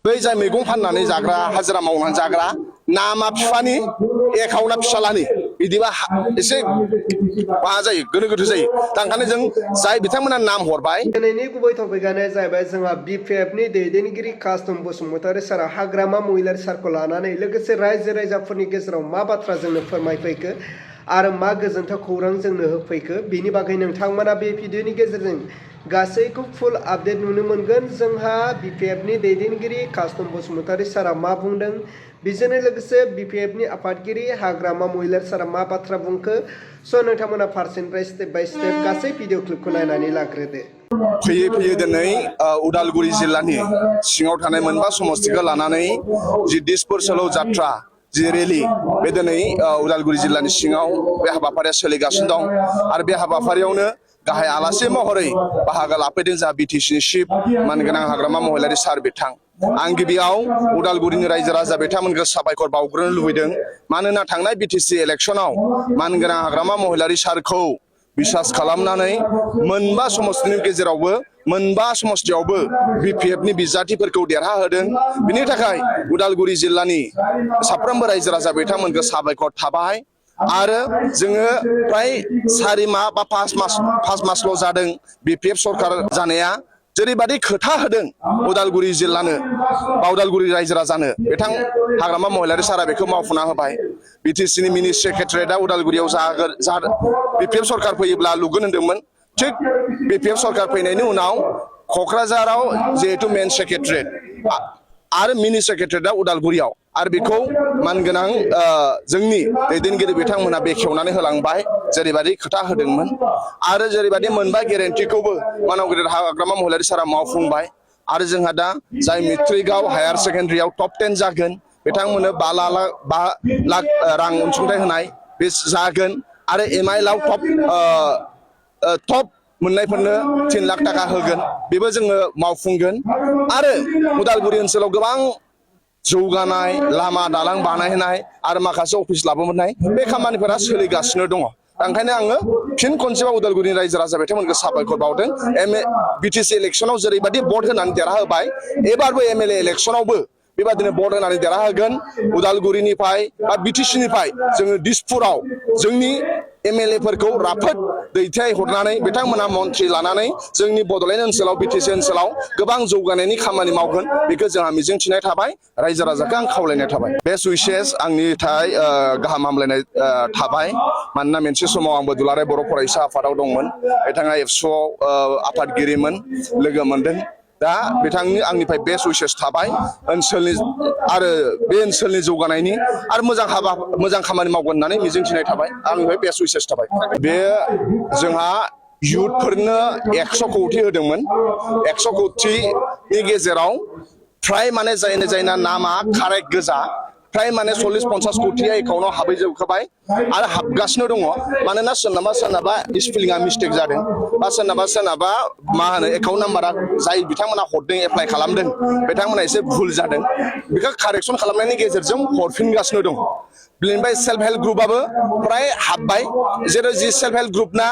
बै जाय मैगं फाननानै जाग्रा हाजिरा मावनानै जाग्रा नामा बिफानि एकाउन्टआ फिसालानि बिदिबा एसे मा जायो गोनो गोथो जायो दा ओंखायनो जों जाय बिथांमोना नाम हरबाय दिनैनि गुबै टपिकआनो जाहैबाय जोंहा बिपिएफनि दैदेनगिरि कास्टम बसुमतारी सारा हाग्रामा महिलारि सारखौ लानानै लोगोसे रायजो राजाफोरनि गेजेराव मा बाथ्रा जोंनो फोरमायफैखो आरो मा गोजोनथाव खौरां जोंनो होफैखो बिनि बागै नोंथांमोना बे भिडिअनि गेजेरजों गासैखौ फुल आपडेट नुनो मोनगोन। जोंहा बिपिएफनि दैदेनगिरि कास्टम बसुमतारी सारा मा बुंदों बेजोंनो लोगोसे बिपिएफनि आफादगिरि हाग्रामा महिलारि सारा मा बाथ्रा बुंखो स' नोंथांमोना फारसेनिफ्राय स्टेप बाय स्टेप गासै भिडिअ क्लिपखौ नायनानै लाग्रोदो। फैयै फैयै दिनै उदालगुरि जिल्लानि सिङाव थानाय मोनबा समस्तिखौ लानानै जि दिसपुरसोलाव जात्रा जि रेलि बे दिनै उदालगुरि जिल्लानि सिङाव बे हाबाफारिया सोलिगासिनो दं आरो बे हाबाफारियावनो गाहाय आलासि महरै बाहागो लाफैदों जा बिटिसिनि चिफ मानगोनां हाग्रामा महिलारि सार बिथां। आं गिबियाव उदालगुरिनि रायजो राजा बिथांमोनखौ साबायखर बावग्रोनो लुबैदों मानोना थांनाय बिटिसि इलेक्सनाव मानगोनां हाग्रामा महिलारि सारखौ बिसास खालामनानै मोनबा समस्तिनि गेजेरावबो मोनबा समस्तियावबो बिपिएफनि बिजाथिफोरखौ देरहाहोदों। बिनि थाखाय उदालगुरि जिल्लानि साफ्रोमबो रायजो राजा बिथांमोनखौ साबायखर थाबाय आरो जोङो फ्राय 4 माह बा 5 मासल' जादों बिपिएफ सरकार जानाया जेरैबादि खोथा होदों उदालगुरि जिल्लानो बा उदालगुरि रायजो राजानो बिथां हाग्रामा महिलारि सारा बेखौ मावफुंना होबाय। बिटिसिनि मिनि सेक्रेटारियेटआ उदालगुरियाव बिपिएफ सरकार फैयोब्ला लुगोन होनदोंमोन। थिग बिपिएफ सरकार फैनायनि उनाव क'क्राझाराव जिहेतु मेन सेक्रेटारियेट आरो मिनि सेक्रेटारियेटआ उदालगुरियाव आरो बेखौ मानगोनां जोंनि दैदेनगिरि बिथांमोना बेखेवनानै होलांबाय जेरैबादि खोथा होदोंमोन आरो जेरैबादि मोनबा गेरेन्टिखौबो मानव गेदेर हाग्रामा महिलारि सारा मावफुंबाय आरो जोंहा दा जाय मेट्रिकआव हायार सेकेन्डारियाव टप 10 जागोन बिथांमोननो 5 लाख रां अनसुंथाइ होनाय बे जागोन आरो एमआइएलआव टप मोननायफोरनो 3 लाख थाखा होगोन बेबो जोङो मावफुंगोन आरो उदालगुरि ओनसोलाव गोबां जौगानाय लामा दालां बानायनाय आरो माखासे अफिस लाबोनाय बे खामानिफोरा सोलिगासिनो दङ। ओंखायनो आङो फिन खनसेबाव उदालगुरिनि रायजो राजा बिथांमोनखौ साबायखर बावदों। बिटिसि इलेक्सनाव जेरैबायदि भट होनानै देरहाहोबाय एबारबो एमएलए इलेक्सनावबो बेबादिनो भट होनानै देरहाहोगोन। उदालगुरिनिफ्राय बा बिटिसिनिफ्राय जोङो दिसपुराव जोंनि एमएलएफोरखौ राफोद दैथायहरनानै बिथांमोना मन्थ्रि लानानै जोंनि बड'लेण्ड ओनसोलाव बिटिसि ओनसोलाव गोबां जौगानायनि खामानि मावगोन बेखौ जोंहा मिजिंथिनाय थाबाय रायजो राजाखौ आं खावलायनाय थाबाय। बेस्ट उइसेस आंनि थाखाय गाहाम हामलायनाय थाबाय मानोना मोनसे समाव आंबो दुलाराय बर' फरायसा आफादाव दंमोन बिथाङा एबसुआव आफादगिरिमोन लोगो मोनदों। दा बिथांनि आंनिफ्राय बेस्ट उइसेस थाबाय ओनसोलनि आरो बे ओनसोलनि जौगानायनि आरो मोजां खामानि मावगोन होननानै मिजिंथिनाय थाबाय आंनिफ्राय बेस्ट उइसेस थाबाय। बे जोंहा इयुथफोरनो 100 कौटि होदोंमोन 100 कौटिनि गेजेराव फ्राय माने जायना नामा कारेक्ट गोजा फ्राय माने 40-50 कौटिया एकाउन्टाव हाबहैजोबखाबाय आरो हाबगासिनो दङ मानोना सोरनाबा स्पेलिंआ मिस्टेक जादों बा सोरनाबा मा होनो एकाउन्ट नाम्बारा जाय बिथांमोना हरदों एप्लाइ खालामदों बिथांमोना एसे भुल जादों बेखौ कारेक्सन खालामनायनि गेजेरजों हरफिनगासिनो दं। बेनिफ्राय सेल्फ हेल्प ग्रुपआबो फ्राय हाबबाय जेरै जि सेल्फ हेल्प ग्रुपना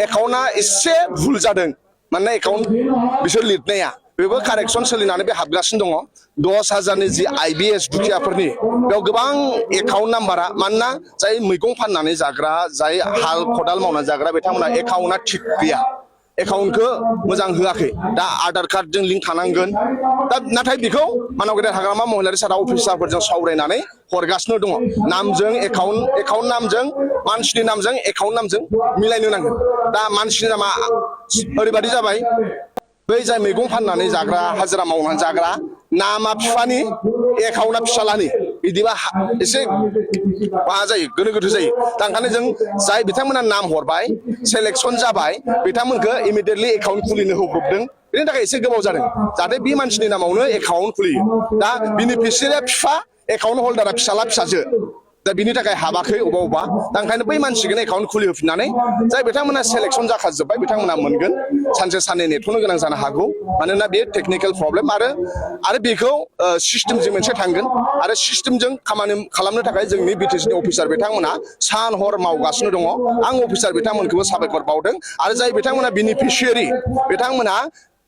एकाउन्टआ एसे भुल जादों मानोना एकाउन्ट बिसोर लिरनाया बेबो कारेक्सन सोलिनानै बे हाबगासिनो दङ। 10,000नि जि आइबिएस दुखियाफोरनि बेयाव गोबां एकाउन्ट नाम्बारा मानोना जाय मैगं फाननानै जाग्रा जाय हाल खदाल मावनानै जाग्रा बिथांमोना एकाउन्टआ थिग गैया एकाउन्टखौ मोजां होआखै दा आधार कार्डजों लिंक थानांगोन दा नाथाय बेखौ मानव गेदेर हाग्रामा महिलारि सारा अफिसारफोरजों सावरायनानै हरगासिनो दङ। नामजों एकाउन्ट नामजों मानसिनि नामजों एकाउन्ट नामजों मिलायनो नांगोन। दा मानसिनि नामा ओरैबादि जाबाय बै जाय मैगं फाननानै जाग्रा हाजिरा मावनानै जाग्रा नामा बिफानि एकाउन्टआ फिसालानि बिदिबा एसे मा जायो गोनो गोथो जायो दा ओंखायनो जों जाय बिथांमोना नाम हरबाय सेलेक्सन जाबाय बिथांमोनखौ इमिडियेटलि एकाउन्ट खुलिनो होब्रबदों बेनि थाखाय एसे गोबाव जादों जाहाथे बे मानसिनि नामावनो एकाउन्ट खुलियो। दा बेनिफिसियारिया बिफा एकाउन्ट हल्डारा फिसाला फिसाजो दा बिनि थाखाय हाबाखै अबा दा ओंखायनो बै मानसिखौनो एकाउन्ट खुलिहोफिननानै जाय बिथांमोना सेलेक्सन जाखाजोब्बाय बिथांमोना मोनगोन। सानसे साननै नेथ'नो गोनां जानो हागौ मानोना बे टेकनिकेल प्रब्लेम आरो बेखौ सिस्टेमजों मोनसे थांगोन आरो सिस्टेमजों खामानि खालामनो थाखाय जोंनि बिटिसिनि अफिसार बिथांमोना सान हर मावगासिनो दङ। आं अफिसार बिथांमोनखौबो साबायखर बावदों आरो जाय बिथांमोना बेनिफिसियारि बिथांमोना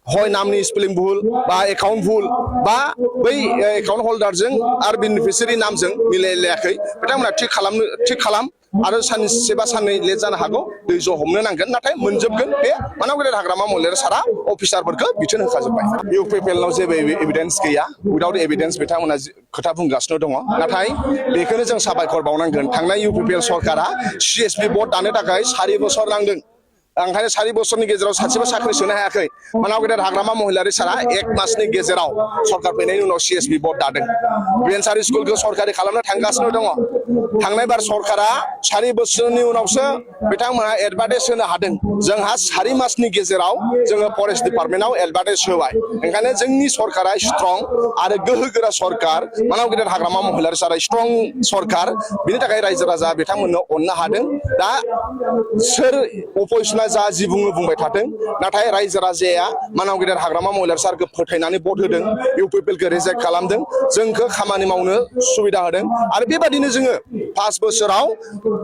हय नामनि स्पेलिं भुल बा एकाउन्ट भुल बा बै एकाउन्ट हल्डारजों आरो बेनिफिसियारि नामजों मिलायलायाखै बिथांमोना थिग खालाम आरो सानसे बा साननै लेट जानो हागौ दैज' हमनो नांगोन नाथाय मोनजोबगोन बे मानव गेदेर हाग्रामा महिलारि सारा अफिसारफोरखौ बिथोन होखाजोब्बाय इउपिपिएलनाव जेबो एभिडेन्स गैया उइदाउट एभिडेन्स बिथांमोना खोथा बुंगासिनो दङ नाथाय बेखौनो जों साबायखर बावनांगोन थांनाय इउपिपिएल सरकारा CSP बर्ड दानो थाखाय 4 बोसोर नांदों ओंखायनो 4 बोसोरनि गेजेराव सासेबो साख्रि सोनो हायाखै मानव गेदेर हाग्रामा महिलारि सारा 1 मासनि गेजेराव सरकार फैनायनि उनाव CSP बर्ड दादों भेन्सारि स्कुलखौ सरकारि खालामनो थांगासिनो दङ थांनाय बार सरकारा 4 बोसोरनि उनावसो बिथांमोना एडभार्टाइज होनो हादों जोंहा 4 मासनि गेजेराव जोङो फरेस्ट डिपार्टमेन्टआव एडभार्टाइज होबाय ओंखायनो जोंनि सरकारा स्ट्रं आरो गोहोगोरा सरकार मानव गेदेर हाग्रामा महिलारि सारा स्ट्रं सरकार बिनि थाखाय रायजो राजा बिथांमोननो अननो हादों दा सोर अपोजिसना जा जि बुंबाय थाथों नाथाय रायजो राजाया मानव गेदेर हाग्रामा महिलारि सारखौ फोथायनानै भट होदों इउपिपिएलखौ रिजेक्ट खालामदों जोंखौ खामानि मावनो सुबिदा होदों आरो बेबादिनो जोङो 5 बोसोराव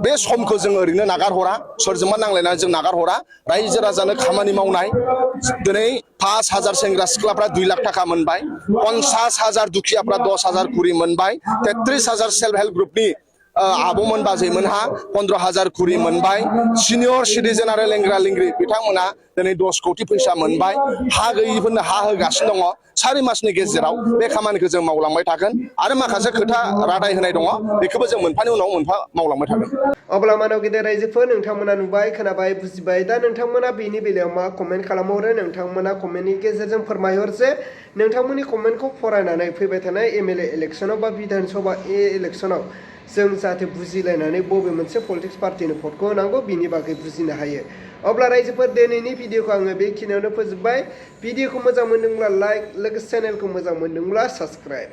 बे समखौ जों ओरैनो नागारहरा सोरजोंबा नांलायनानै जों नागारहरा रायजो राजानो खामानि मावनाय दिनै 5,000 सेंग्रा सिख्लाफ्रा 2 लाख थाखा मोनबाय 50,000 दुखियाफ्रा 10,000 कुरि मोनबाय 33,000 सेल्फ हेल्प ग्रुपनि आब'मोन बाजैमोनहा 15,000 कुरि मोनबाय सिनियर सिटिजेन आरो लेंग्रा लेंग्रि बिथांमोना दिनै 10 कोटि फैसा मोनबाय हा गैयिफोरनो हा होगासिनो दङ 4 मासनि गेजेराव बे खामानिखौ जों मावलांबाय थागोन आरो माखासे खोथा रादाय होनाय दङ बेखौबो जों मोनफानि उनाव मोनफा मावलांबाय थागोन अब्ला मानव गेदेर रायजोफोर नोंथांमोना नुबाय खोनाबाय बुजिबाय दा नोंथांमोना बेनि बेलायाव मा कमेन्ट खालामहरो नोंथांमोना कमेन्टनि गेजेरजों फोरमायहर जे नोंथांमोननि कमेन्टखौ फरायनानै फैबाय थानाय MLA इलेक्सनाव बा बिधान सभा इलेक्सनाव जों जाहाथे बुजिलायनानै बबे मोनसे पलिटिक्स पार्टिनो भटखौ होनांगौ बिनि बागै बुजिनो हायो अब्ला रायजोफोर दिनैनि भिडिअखौ आङो बेखिनियावनो फोजोबबाय भिडिअखौ मोजां मोनदोंब्ला लाइक लोगोसे चेनेलखौ मोजां मोनदोंब्ला साबस्क्राइब